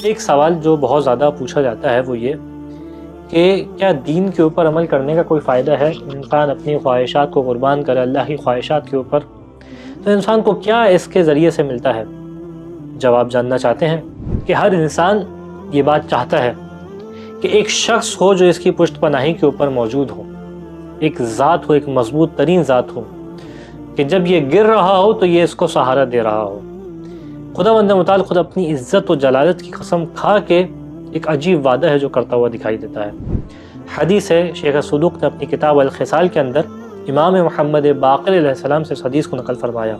ایک سوال جو بہت زیادہ پوچھا جاتا ہے وہ یہ کہ کیا دین کے اوپر عمل کرنے کا کوئی فائدہ ہے؟ انسان اپنی خواہشات کو قربان کرے اللہ کی خواہشات کے اوپر، تو انسان کو کیا اس کے ذریعے سے ملتا ہے؟ جواب جاننا چاہتے ہیں کہ ہر انسان یہ بات چاہتا ہے کہ ایک شخص ہو جو اس کی پشت پناہی کے اوپر موجود ہو، ایک ذات ہو، ایک مضبوط ترین ذات ہو کہ جب یہ گر رہا ہو تو یہ اس کو سہارا دے رہا ہو۔ خداوند متعال خود اپنی عزت و جلالت کی قسم کھا کے ایک عجیب وعدہ ہے جو کرتا ہوا دکھائی دیتا ہے۔ حدیث ہے، شیخ صدوق نے اپنی کتاب الخصال کے اندر امام محمد باقر علیہ السلام سے اس حدیث کو نقل فرمایا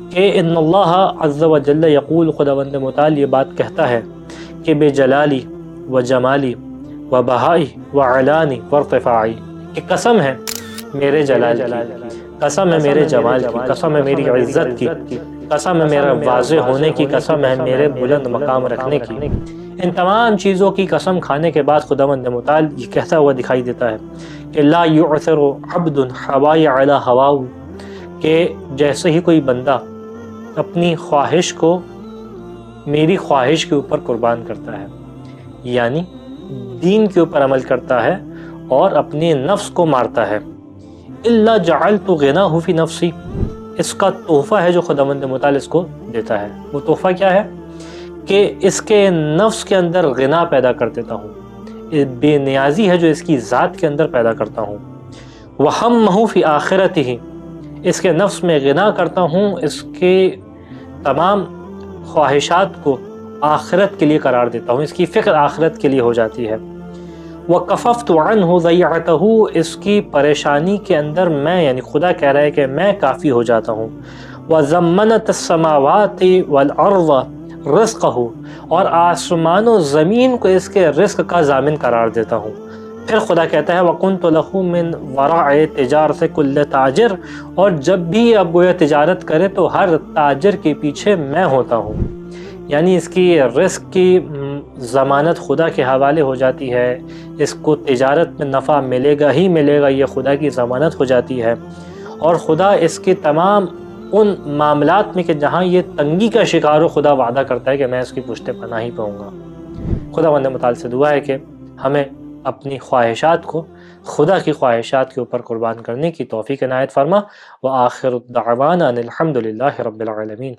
کہ ان اللہ عز و جل یقول، خداوند متعال یہ بات کہتا ہے کہ بے جلالی و جمالی و بہائی و علانی و ارتفاعی، کہ قسم ہے میرے جلال کی، قسم ہے میرے جمال کی، قسم ہے میری عزت کی، قسم ہے میرا واضح ہونے کی، قسم ہے میرے بلند مقام رکھنے کی۔ ان تمام چیزوں کی قسم کھانے کے بعد خداوند متعال یہ کہتا ہوا دکھائی دیتا ہے کہ لا یعثر عبد حوائی علی ہواہ، کہ جیسے ہی کوئی بندہ اپنی خواہش کو میری خواہش کے اوپر قربان کرتا ہے، یعنی دین کے اوپر عمل کرتا ہے اور اپنے نفس کو مارتا ہے، الا جعلت غناہ فی نفسی، اس کا تحفہ ہے جو خداوند متعال اس کو دیتا ہے۔ وہ تحفہ کیا ہے؟ کہ اس کے نفس کے اندر غنا پیدا کر دیتا ہوں، بے نیازی ہے جو اس کی ذات کے اندر پیدا کرتا ہوں۔ وہمہ فی آخرتہ، اس کے نفس میں غنا کرتا ہوں، اس کے تمام خواہشات کو آخرت کے لیے قرار دیتا ہوں، اس کی فکر آخرت کے لیے ہو جاتی ہے۔ وکففت عنہ ضیعتہ، اس کی پریشانی کے اندر میں، یعنی خدا کہہ رہا ہے کہ میں کافی ہو جاتا ہوں۔ وضمنت السماوات والارض رزقہ، اور آسمان و زمین کو اس کے رزق کا ضامن قرار دیتا ہوں۔ پھر خدا کہتا ہے وَكُنْتُ لَهُ مِنْ وَرَاءِ تِجَارَةِ كُلِّ تاجر، اور جب بھی اب گویا تجارت کرے تو ہر تاجر کے پیچھے میں ہوتا ہوں، یعنی اس کی رزق کی ضمانت خدا کے حوالے ہو جاتی ہے، اس کو تجارت میں نفع ملے گا ہی ملے گا، یہ خدا کی ضمانت ہو جاتی ہے۔ اور خدا اس کے تمام ان معاملات میں کہ جہاں یہ تنگی کا شکار ہو، خدا وعدہ کرتا ہے کہ میں اس کی پشت پناہی پاؤں گا۔ خداوند متعال سے دعا ہے کہ ہمیں اپنی خواہشات کو خدا کی خواہشات کے اوپر قربان کرنے کی توفیق عنایت فرما۔ وآخر الدعوانا ان الحمد للہ رب العالمین۔